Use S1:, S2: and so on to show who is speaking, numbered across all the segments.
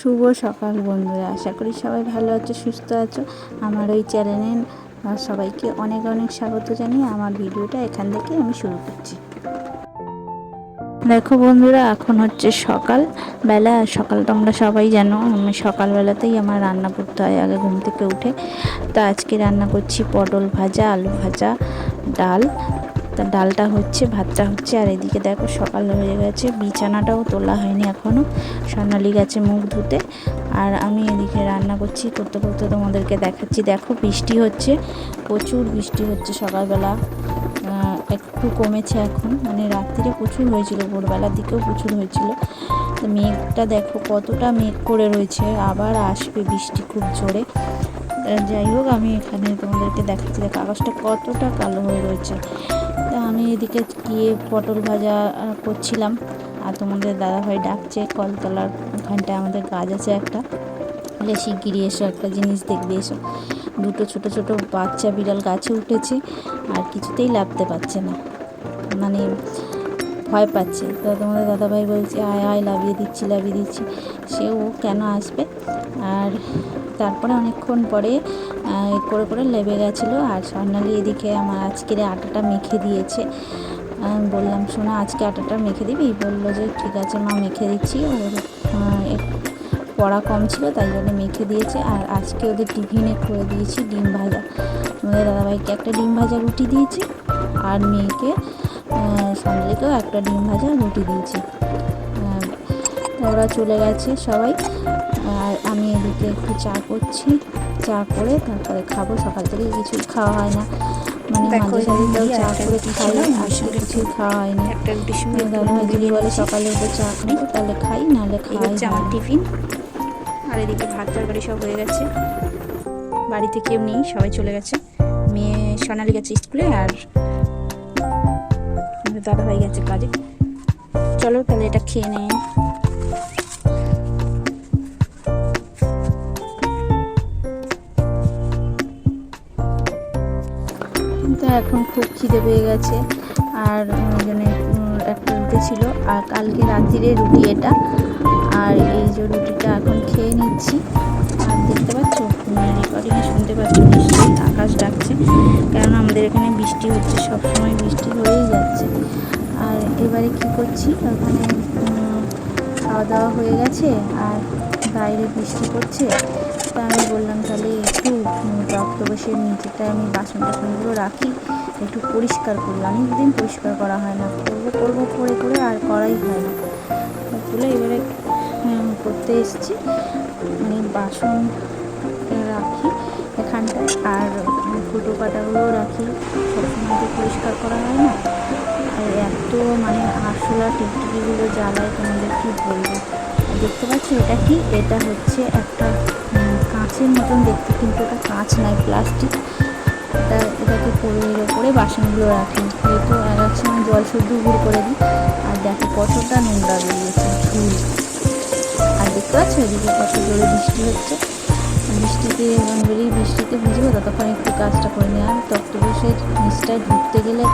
S1: শুভ সকাল বন্ধুরা, আশা করি সবাই ভালো আছো, সুস্থ আছো। আমার ওই চ্যানেলে সবাইকে অনেক অনেক স্বাগত জানিয়ে আমার ভিডিওটা এখান থেকে আমি শুরু করছি। দেখো বন্ধুরা, এখন হচ্ছে সকাল বেলা। সকাল তোমরা সবাই জানো, আমি সকালবেলাতেই আমার রান্না করতে হয় আগে ঘুম থেকে উঠে। তো আজকে রান্না করছি পটল ভাজা, আলু ভাজা, ডাল। তা ডালটা হচ্ছে, ভাতটা হচ্ছে, আর এদিকে দেখো সকাল হয়ে গেছে, বিছানাটাও তোলা হয়নি এখনও। স্বর্ণালী গেছে মুখ ধুতে, আর আমি এদিকে রান্না করছি। করতে করতে তোমাদেরকে দেখাচ্ছি। দেখো বৃষ্টি হচ্ছে, প্রচুর বৃষ্টি হচ্ছে সকালবেলা। একটু কমেছে এখন, মানে রাত্রিরে প্রচুর হয়েছিল, ভোরবেলার দিকেও প্রচুর হয়েছিল। তো মেঘটা দেখো কতটা মেঘ করে রয়েছে, আবার আসবে বৃষ্টি খুব জোরে। যাই হোক, আমি এখানে তোমাদেরকে দেখাচ্ছি, দেখো আকাশটা কতটা কালো হয়ে রয়েছে। তা আমি এদিকে গিয়ে পটল ভাজা করছিলাম, আর তোমাদের দাদাভাই ডাকছে কলতলার ওখানটায় আমাদের কাজ আছে একটা, বলে শিগগিরই এসো, একটা জিনিস দেখবে এসো। দুটো ছোট ছোট বাচ্চা বিড়াল গাছে উঠেছে, আর কিছুতেই লাফতে পারছে না, মানে ভয় পাচ্ছে। তো তোমাদের দাদাভাই বলছে আয় আয়, লাভিয়ে দিচ্ছি লাভিয়ে দিচ্ছি। সেও কেন আসবে। আর তারপরে অনেকক্ষণ পরে করে করে লেবে গেছিলো। আর স্বর্ণালী এদিকে আমার আজকের আটাটা মেখে দিয়েছে। বললাম শোনা, আজকে আটাটা মেখে দিবি? বললো যে ঠিক আছে মা, মেখে দিচ্ছি। ওর পড়া কম ছিল, তাই জন্য মেখে দিয়েছে। আর আজকে ওদের টিফিনে করে দিয়েছি ডিম ভাজা। আমাদের দাদাভাইকে একটা ডিম ভাজা রুটি দিয়েছি, আর মেয়েকে স্বর্ণালীকেও একটা ডিম ভাজা রুটি দিয়েছি। ওরা চলে গেছে সবাই, আর আমি এদিকে একটু চা করছি। চা করে তারপরে খাবো। সকাল থেকে কিছুই খাওয়া হয় না, মানে মাঝে সাঝে তাও চা করে খাই, আজকে কিছুই খাওয়া হয়নি। দাদাভাই যদি বলে সকালে উঠে চা খাবো, তাহলে খাই, নাহলে খাওয়াই আমার টিফিন। আর এদিকে ভাত তরকারি সব হয়ে গেছে, বাড়িতে কেউ নেই, সবাই চলে গেছে। মেয়ে সোনালি গেছে স্কুলে, আর দাদাভাই গেছে কাজে। চলো তাহলে এটা খেয়ে নেই। তো এখন খুব খিদে পেয়ে গেছে, আর জন্য একটা রুটি ছিল, আর কালকে রাত্রিরে রুটি এটা। আর এই যে রুটিটা এখন খেয়ে নিচ্ছি। আর দেখতে পাচ্ছ, রেকর্ডিংয়ে শুনতে পাচ্ছ নিশ্চয়ই আকাশ ডাকছে, কারণ আমাদের এখানে বৃষ্টি হচ্ছে, সব সময় বৃষ্টি হয়েই যাচ্ছে। আর এবারে কি করছি, ওখানে খাওয়া দাওয়া হয়ে গেছে, আর বাইরে বৃষ্টি পড়ছে। তা আমি বললাম তাহলে একটু তক্তপোষের নিচেটা আমি বাসন টাসনগুলো রাখি, একটু পরিষ্কার করি। অনেকদিন পরিষ্কার করা হয় না, করবো করে করে আর করাই হয় না। বলে এবারে করতে এসেছি, মানে বাসন রাখি এখানটায়, আর ফুটো কাটাগুলোও রাখি। সবসময় তো পরিষ্কার করা হয় না, আর এত মানে আরশোলা টিকটিকিগুলো জ্বালায়, তোমাদের কি বলবো। দেখতে পাচ্ছ এটা কি, এটা হচ্ছে একটা কাঁচের মতন দেখতে, কিন্তু এটা কাঁচ নয়, প্লাস্টিক। এটাকে এর ওপরে বাসনগুলো রাখি, যেহেতু এক সময় জল শুদ্ধ গুঁড়ো করে দিই। আর দেখো কতটা নোংরা বেরিয়েছে, ধুল। আর দেখতে পাচ্ছ এদিকে কত জোরে বৃষ্টি হচ্ছে। বৃষ্টিতে ভিজবো, ততক্ষণ একটু কাজটা করে নিই। আর তক্তপোষের নিচটায় ঢুকতে গেলে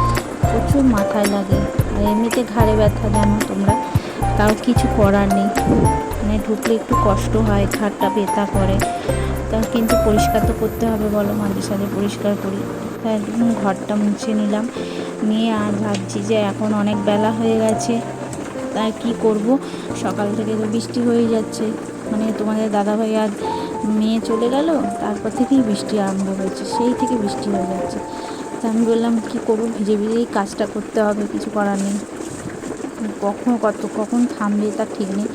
S1: প্রচুর মাথায় লাগে, আর এমনিতে ঘাড়ে ব্যথা, জানো তোমরা, তাও কিছু করার নেই। মানে ঢুকলে একটু কষ্ট হয়, ঘাড়টা ব্যথা করে। তা কিন্তু পরিষ্কার তো করতে হবে, বলো, মাঝে সাঝে পরিষ্কার করি। তাই ঘরটা মুছে নিলাম, নিয়ে আর ভাবছি যে এখন অনেক বেলা হয়ে গেছে, তাই কি করব। সকাল থেকে তো বৃষ্টি হয়ে যাচ্ছে, মানে তোমাদের দাদাভাই আর মেয়ে চলে গেল, তারপর থেকেই বৃষ্টি আরম্ভ হয়েছে, সেই থেকে বৃষ্টি হয়ে যাচ্ছে। তা আমি বললাম কি করবো, ভিজে ভিজেই কাজটা করতে হবে, কিছু করার নেই। কখন থামবে তা ঠিক নেই।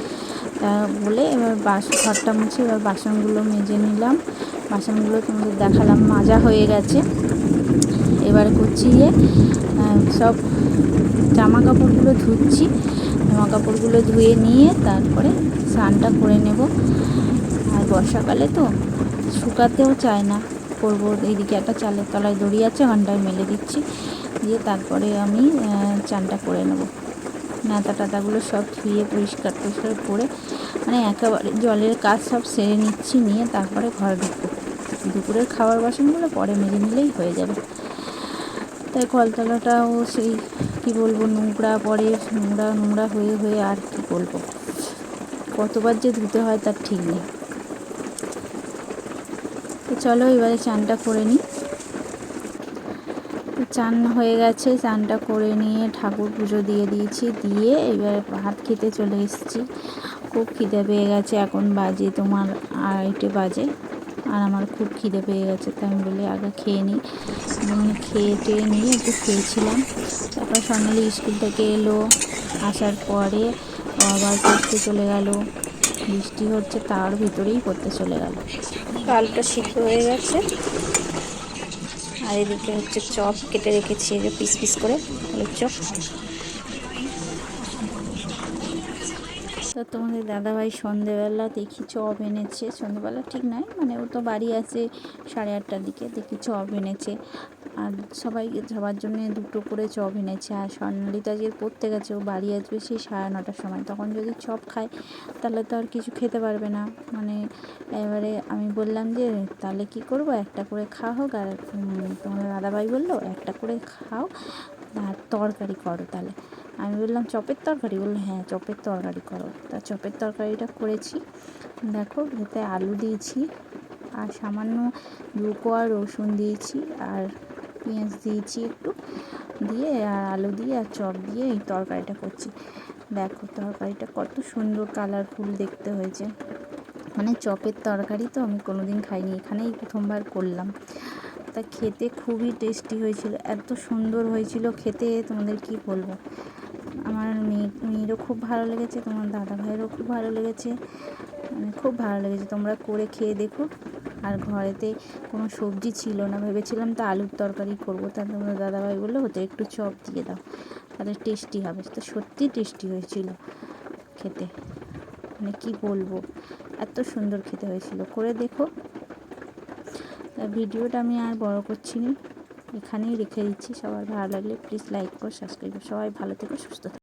S1: তা বলে এবার ঘরটা মুছে এবার বাসনগুলো মেজে নিলাম। বাসনগুলো তোমাদের দেখালাম মাজা হয়ে গেছে। এবার করছি যে সব জামা কাপড়গুলো ধুচ্ছি। জামা কাপড়গুলো ধুয়ে নিয়ে তারপরে স্নানটা করে নেব। আর বর্ষাকালে তো শুকাতেও চায় না, করবো। এইদিকে একটা চালের তলায় দড়ি আছে, ওখানটায় মেলে দিচ্ছি, দিয়ে তারপরে আমি চানটা করে নেব। নাতা টাতাগুলো সব ধুয়ে পরিষ্কার করে, মানে একেবারে জলের কাজ সব সেরে নিচ্ছি, নিয়ে তারপরে ঘরে ঢুকবো। দুপুরের খাবার বাসনগুলো পরে মেজে নিলেই হয়ে যাবে। তাই কলতলাটাও সেই কি বলবো, নোংরা পড়ে, নোংরা হয়ে আর কি বলবো। কতবার যে ধুতে হয় তার ঠিক নেই। তো চলো এবারে চানটা করে নিই। চান হয়ে গেছে, চানটা করে নিয়ে ঠাকুর পুজো দিয়ে দিয়েছি, দিয়ে এবার ভাত খেতে চলে এসেছি। খুব খিদে পেয়ে গেছে, এখন বাজে তোমার 2:30 বাজে, আর আমার খুব খিদে পেয়ে গেছে। তাই আমি বলি আগে খেয়ে নিই। খেয়ে টেয়ে নিয়ে একটু শুয়েছিলাম। তারপর স্বর্ণালী স্কুল থেকে এলো, আসার পরে ও আবার পড়তে চলে গেল। বৃষ্টি হচ্ছে তার ভিতরেই পড়তে চলে গেল। আলুটা সিদ্ধ হয়ে গেছে, আর এদিকে হচ্ছে চপ কেটে রেখেছি, এই যে পিস পিস করে আলুর চপ। তো তোমাদের দাদাভাই সন্ধেবেলা দেখি চপ এনেছে, সন্ধেবেলা ঠিক নয়, মানে ও তো বাড়ি আসে 8:30টার দিকে, দেখি চপ এনেছে। আর সবার জন্য 2টো করে চপ এনেছে। আর স্বর্ণালী তো আজকে পড়তে গেছে, ও বাড়ি আসবে সেই 9:30টার সময়। তখন যদি চপ খায় তাহলে তো আর কিছু খেতে পারবে না। মানে এবারে আমি বললাম যে তাহলে কি করব, একটা করে খাওয়া হোক। আর তোমাদের দাদাভাই বললো একটা করে খাও আর তরকারি করো। তাহলে আমি বললাম চপের তরকারি? বললো হ্যাঁ চপের তরকারি করো। তা চপের তরকারিটা করেছি। দেখো এতে আলু দিয়েছি, আর সামান্য 2 কোয়া রসুন দিয়েছি, আর পেঁয়াজ দিয়েছি একটু, দিয়ে আর আলু দিয়ে আর চপ দিয়ে এই তরকারিটা করছি। দেখো তরকারিটা কত সুন্দর কালারফুল দেখতে হয়েছে। মানে চপের তরকারি তো আমি কোনোদিন খাইনি, এখানেই প্রথমবার করলাম। তা খেতে খুবই টেস্টি হয়েছিল, এত সুন্দর হয়েছিল খেতে, তোমাদের কি বলবো। আমার মেয়েরও খুব ভালো লেগেছে, তোমার দাদা ভাইয়েরও খুব ভালো লেগেছে, মানে খুব ভালো লেগেছে। তোমরা করে খেয়ে দেখো। আর ঘরেতে কোনো সবজি ছিল না, ভেবেছিলাম তো আলুর তরকারি করবো। তা তোমার দাদাভাই বললো ওতে একটু চপ দিয়ে দাও, তাহলে টেস্টি হবে। তো সত্যি টেস্টি হয়েছিল খেতে, মানে কি বলবো, এত সুন্দর খেতে হয়েছিল। করে দেখো। ভিডিওটা আমি আর বড় করছি না, এখানেই রেখে দিচ্ছি। সবার ভালো লাগলে প্লিজ লাইক করো, সাবস্ক্রাইব করো। সবাই ভালো থেকো, সুস্থ থেকো।